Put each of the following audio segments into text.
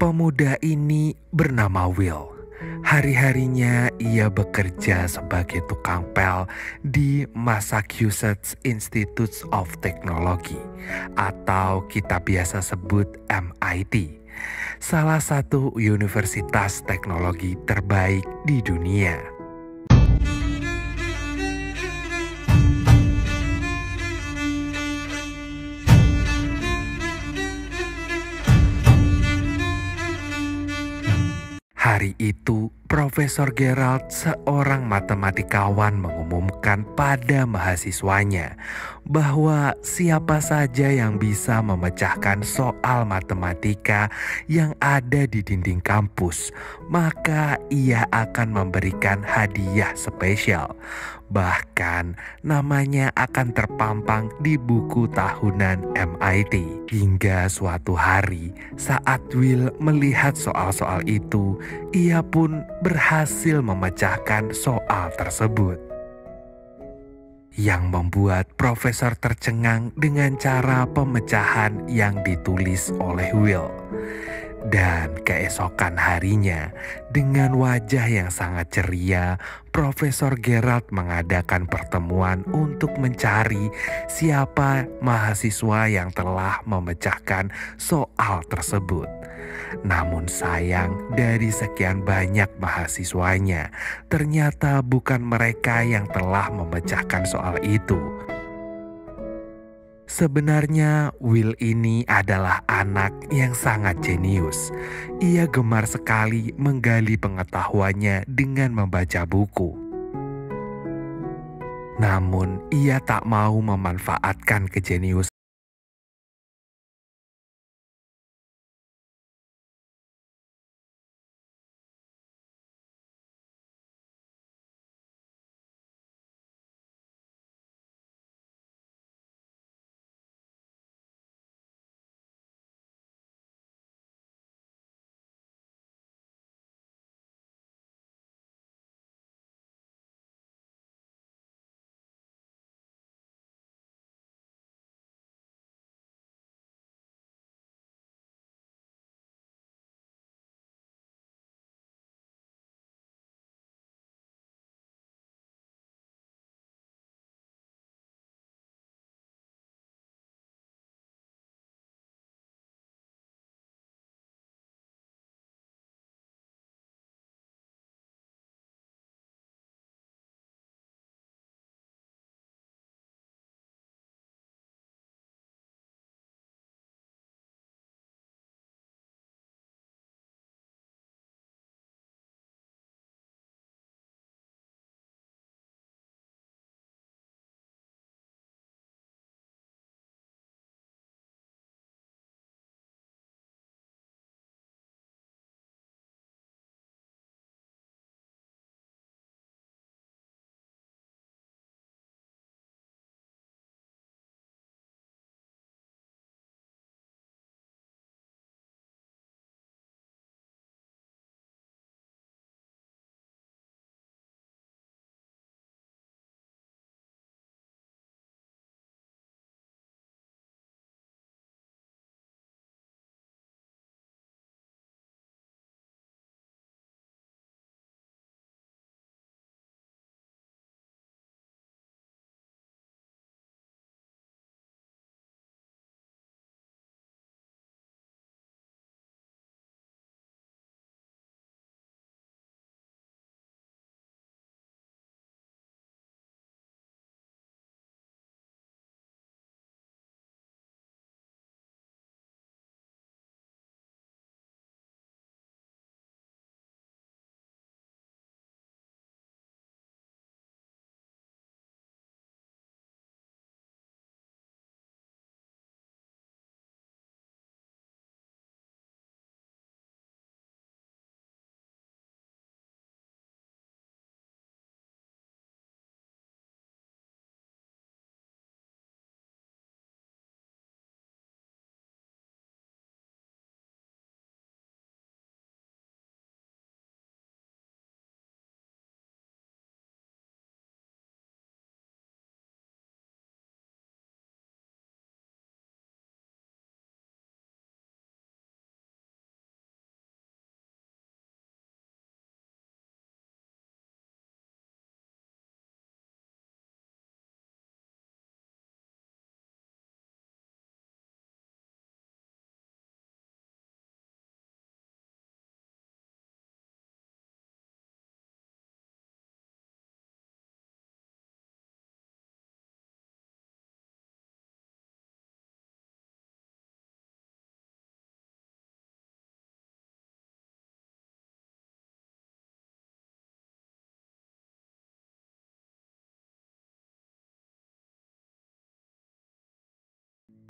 Pemuda ini bernama Will. Hari-harinya ia bekerja sebagai tukang pel di Massachusetts Institute of Technology atau kita biasa sebut MIT, salah satu universitas teknologi terbaik di dunia. Hari itu, Profesor Gerald, seorang matematikawan, mengumumkan pada mahasiswanya bahwa siapa saja yang bisa memecahkan soal matematika yang ada di dinding kampus, maka ia akan memberikan hadiah spesial. Bahkan namanya akan terpampang di buku tahunan MIT. Hingga suatu hari saat Will melihat soal-soal itu, ia pun berhasil memecahkan soal tersebut. Yang membuat profesor tercengang dengan cara pemecahan yang ditulis oleh Will. Dan keesokan harinya, dengan wajah yang sangat ceria, Profesor Gerald mengadakan pertemuan untuk mencari siapa mahasiswa yang telah memecahkan soal tersebut. Namun sayang, dari sekian banyak mahasiswanya, ternyata bukan mereka yang telah memecahkan soal itu. Sebenarnya Will ini adalah anak yang sangat jenius. Ia gemar sekali menggali pengetahuannya dengan membaca buku. Namun ia tak mau memanfaatkan kejeniusan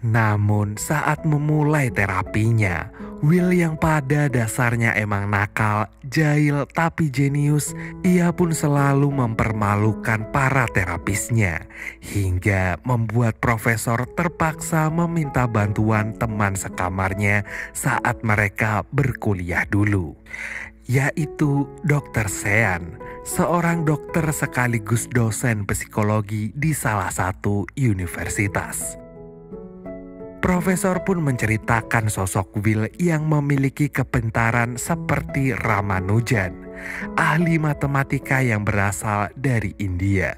Namun saat memulai terapinya, Will yang pada dasarnya emang nakal, jahil tapi jenius, ia pun selalu mempermalukan para terapisnya. Hingga membuat profesor terpaksa meminta bantuan teman sekamarnya saat mereka berkuliah dulu, yaitu Dr. Sean, seorang dokter sekaligus dosen psikologi di salah satu universitas. Profesor pun menceritakan sosok Will yang memiliki kepintaran seperti Ramanujan, ahli matematika yang berasal dari India.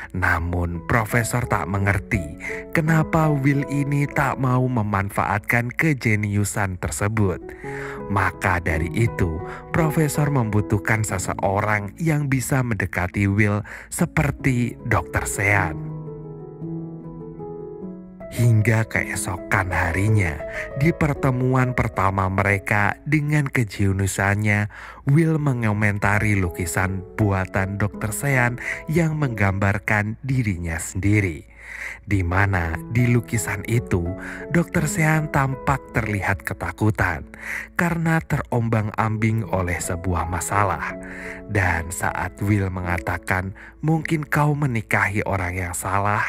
Namun profesor tak mengerti kenapa Will ini tak mau memanfaatkan kejeniusan tersebut. Maka dari itu, profesor membutuhkan seseorang yang bisa mendekati Will seperti Dr. Sean. Hingga keesokan harinya, di pertemuan pertama mereka dengan kejeniusannya, Will mengomentari lukisan buatan Dr. Sean yang menggambarkan dirinya sendiri. Di mana di lukisan itu, Dr. Sean tampak terlihat ketakutan karena terombang-ambing oleh sebuah masalah. Dan saat Will mengatakan, "Mungkin kau menikahi orang yang salah,"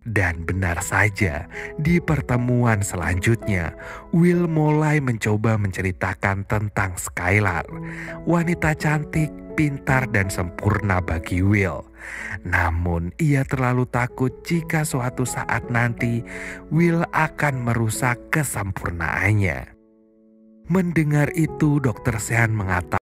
Dan benar saja, di pertemuan selanjutnya, Will mulai mencoba menceritakan tentang Skylar, wanita cantik, pintar, dan sempurna bagi Will. Namun, ia terlalu takut jika suatu saat nanti Will akan merusak kesempurnaannya. Mendengar itu, Dr. Sean mengatakan,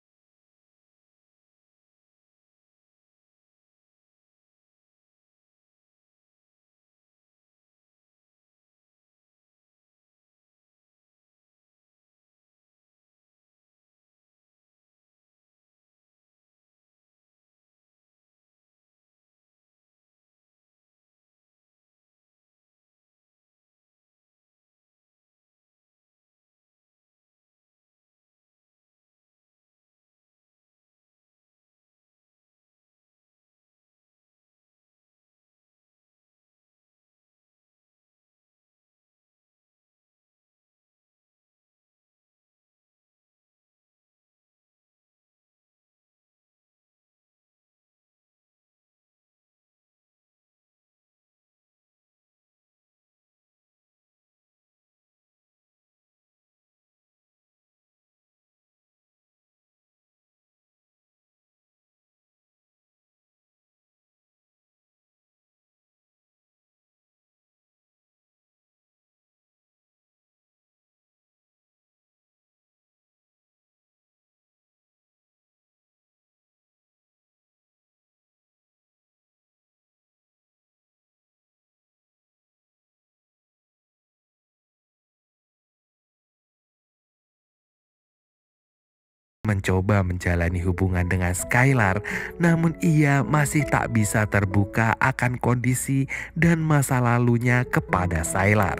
mencoba menjalani hubungan dengan Skylar, namun ia masih tak bisa terbuka akan kondisi dan masa lalunya kepada Skylar.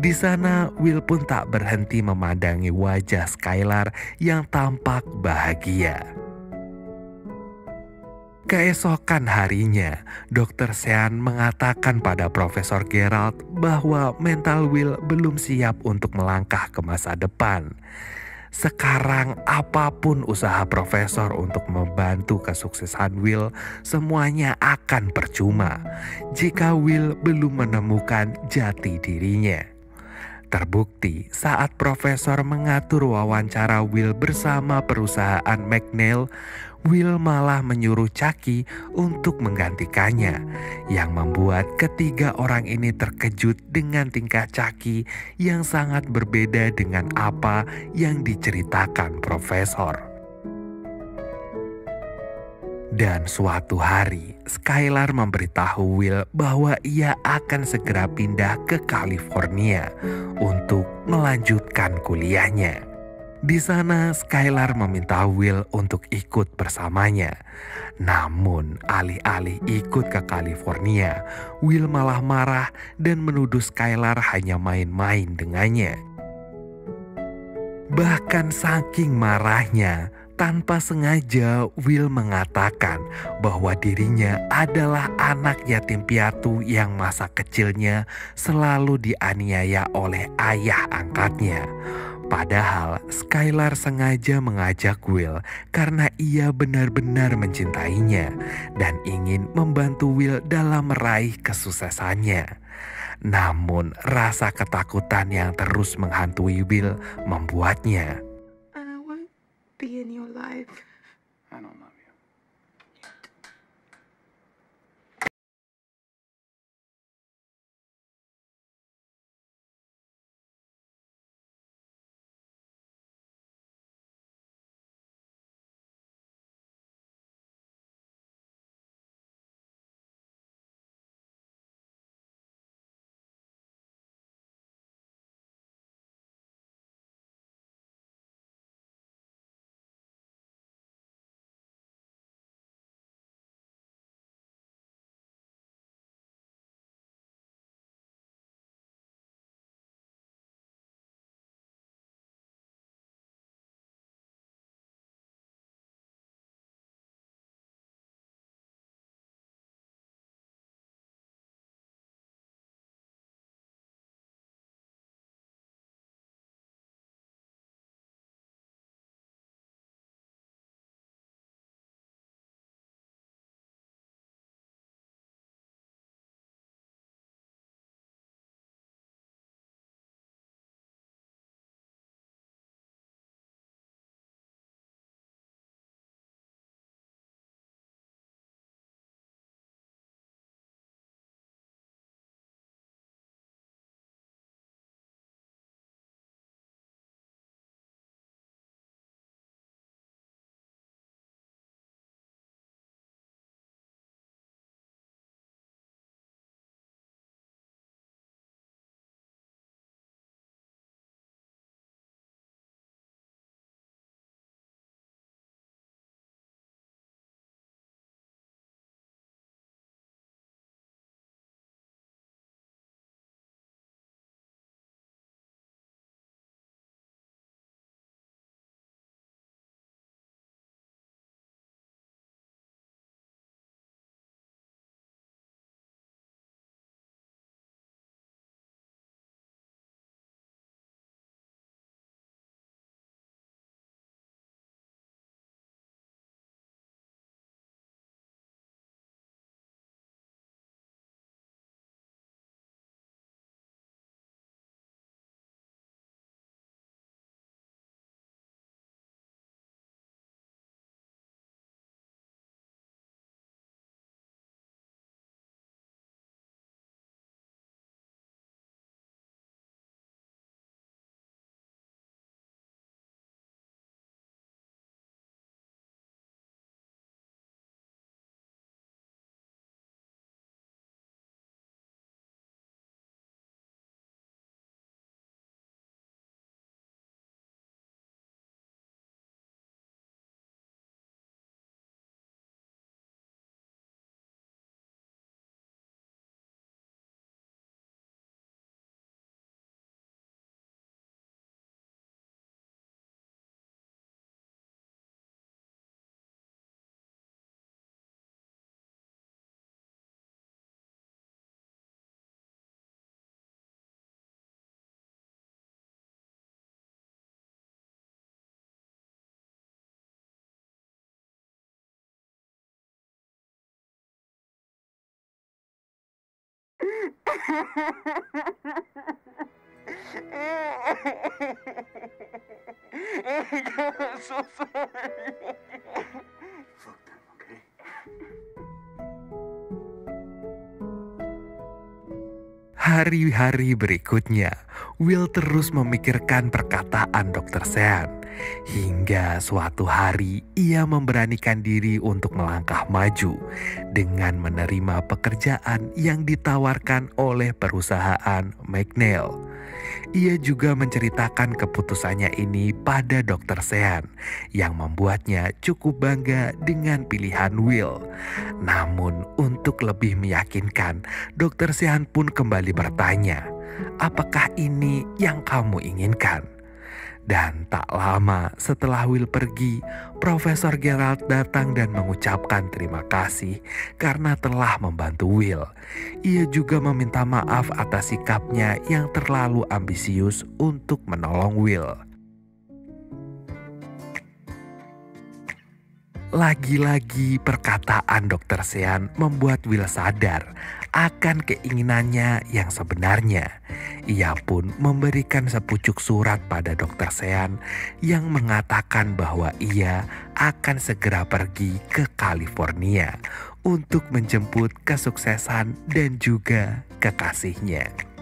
Di sana, Will pun tak berhenti memandangi wajah Skylar yang tampak bahagia. Keesokan harinya, Dr. Sean mengatakan pada Profesor Gerald bahwa mental Will belum siap untuk melangkah ke masa depan. Sekarang apapun usaha profesor untuk membantu kesuksesan Will, semuanya akan percuma jika Will belum menemukan jati dirinya. Terbukti saat profesor mengatur wawancara Will bersama perusahaan McNeil, Will malah menyuruh Chucky untuk menggantikannya, yang membuat ketiga orang ini terkejut dengan tingkah Chucky yang sangat berbeda dengan apa yang diceritakan profesor. Dan suatu hari, Skylar memberitahu Will bahwa ia akan segera pindah ke California untuk melanjutkan kuliahnya. Di sana, Skylar meminta Will untuk ikut bersamanya. Namun, alih-alih ikut ke California, Will malah marah dan menuduh Skylar hanya main-main dengannya. Bahkan saking marahnya, tanpa sengaja Will mengatakan bahwa dirinya adalah anak yatim piatu yang masa kecilnya selalu dianiaya oleh ayah angkatnya. Padahal Skylar sengaja mengajak Will karena ia benar-benar mencintainya dan ingin membantu Will dalam meraih kesuksesannya. Namun rasa ketakutan yang terus menghantui Will membuatnya And I won't be in your life. I don't know. I'm so sorry. Fuck them, okay? Hari-hari berikutnya, Will terus memikirkan perkataan Dr. Sean. Hingga suatu hari ia memberanikan diri untuk melangkah maju dengan menerima pekerjaan yang ditawarkan oleh perusahaan McNeil. Ia juga menceritakan keputusannya ini pada Dr. Sean yang membuatnya cukup bangga dengan pilihan Will. Namun untuk lebih meyakinkan, Dr. Sean pun kembali bertanya, "Apakah ini yang kamu inginkan?" Dan tak lama setelah Will pergi, Profesor Gerald datang dan mengucapkan terima kasih karena telah membantu Will. Ia juga meminta maaf atas sikapnya yang terlalu ambisius untuk menolong Will. Lagi-lagi perkataan Dr. Sean membuat Will sadar akan keinginannya yang sebenarnya. Ia pun memberikan sepucuk surat pada Dr. Sean yang mengatakan bahwa ia akan segera pergi ke California untuk menjemput kesuksesan dan juga kekasihnya.